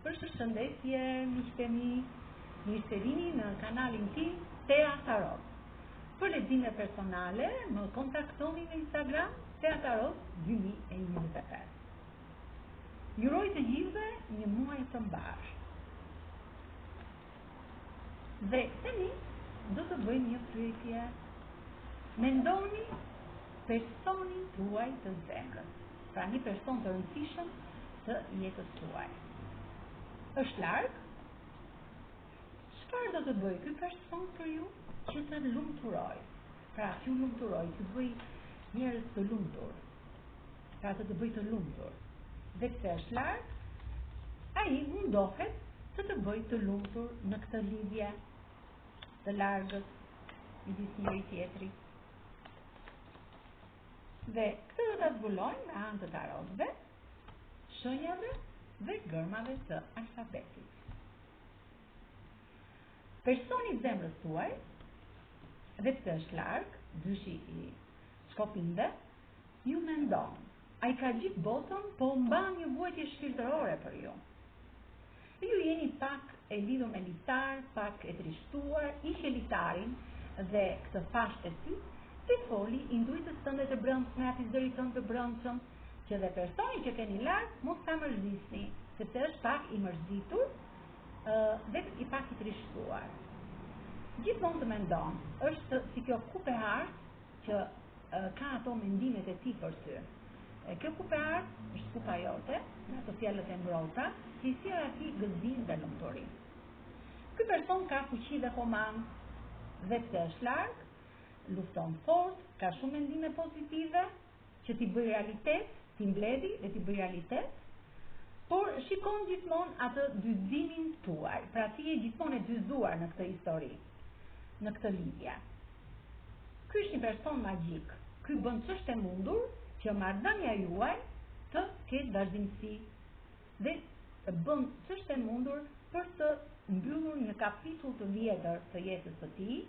Përshëndetje, miqtë e mi, mirë se vini në kanalin tim Tea Tarot. Për lexime personale, më kontaktoni në Instagram Tea Tarot 2025. Juroj të gjithëve një muaj të mbar. Dhe tani do të bëjmë një pyetje. Mendoni personin tuaj të zemrës, pra një person të rëndësishëm të jetës tuaj. Është larg? Çfarë do të bëjë ky person për ju që të lumturoj? Pra, t'ju lumturoj, t'ju bëj njerëz të lumtur. Pra, të bëj të lumtur. Dhe pse është larg, ai mundohet të bëj të lumtur në këtë lidhje të largët midis njëri tjetrit. Dhe këtë do ta zbulojmë me anë të tarotëve, shenjave dhe gërmave të alfabetit. Personi i zemrës tuaj, dhe pse është larg, dyshi i shkopimve, ju mendon. Ai ka gjithë botën, po mban një vuajtje shpirtërore për ju. Ju jeni pak e lidhur me litar, pak e trishtuar, ishe litarin dhe këtë fashë e tij, të foli intuitës tënde të brendshme, aty zërit tënd të brendshëm, që dhe personi që keni larg mos ta mërzisni, sepse është pak i mërzitur dhe i pak i trishtuar. Gjithmonë të mendon, është si kjo kupe hartë që ka ato mendimet e tij për ty. Kjo kupe hartë është kupa jote, me ato fjalët e mbrojta, që i sjell atij gëzim dhe lumturi. Ky person ka fuqi dhe komand, dhe pse është larg, lufton fort, ka shumë mendime pozitive, që t'i bëj realitet, t'i mbledhi dhe t'i bëj realitet, por shikon gjithmonë atë dyzimin tuaj, pra ti je gjithmonë e dyzuar në këtë histori, në këtë lidhje. Ky është një person magjik, ky bën ç'është e mundur që marrëdhënia juaj të ketë vazhdimsi dhe të bën ç'është e mundur për të mbyllur një kapitull të vjetër të jetës së tij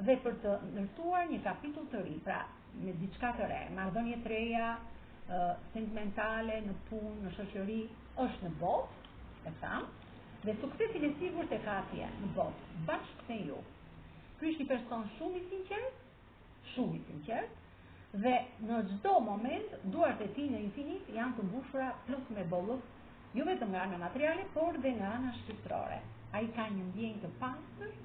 dhe për të ndërtuar një kapitull të ri, pra me diçka të re, marrëdhënie të reja, sentimentale, në punë, në shoqëri, është në botë, e tham, dhe suksesin e sigurt e ka atje në botë, bashkë me ju. Ky është një person shumë i sinqert, dhe në çdo moment duart e tij në infinit janë të mbushura plot me bollëk, jo vetëm nga ana materiale, por dhe nga ana shpirtërore. Ai ka një ndjenjë të pastër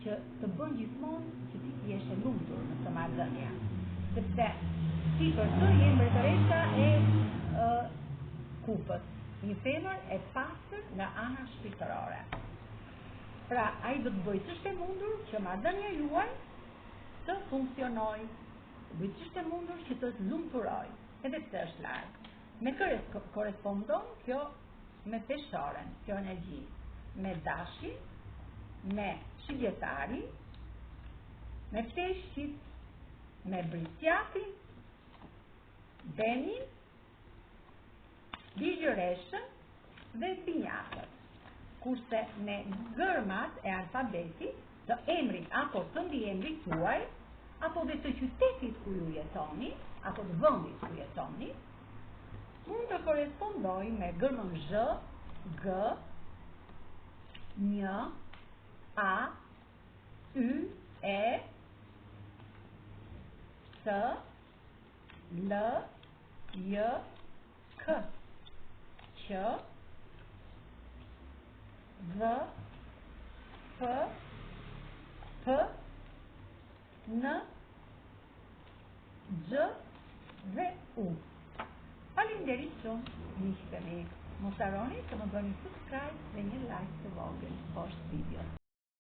që të bën gjithmonë që ti të jesh e lumtur në këtë marrëdhënie, sepse ti për të je mbretëresha e kupës, një femër e pastër nga ana shpirtërore. Pra, ai do të bëjë ç'është e mundur që marrëdhënia juaj të funksionojë, bëjë ç'është e mundur që të lumturojë, edhe pse është larg. Me kë korespondon kjo me peshoren, kjo energji, me dashin, me shigjetarin, me peshqit, me brisjatin, denin, bigjëreshën dhe binjakët. Kurse me gërmat e alfabetit të emrit apo të mbiemrit tuaj, apo dhe të qytetit ku ju jetoni, apo të vendit ku jetoni, mund të korespondoj me gërmën zh, g, një, a, y, e, s, l, j, k, q, v, f, p, n, x dhe u. Faleminderit shumë, miqtë e mi. Mos harroni të më bëni subscribe dhe një like të vogël poshtë videos.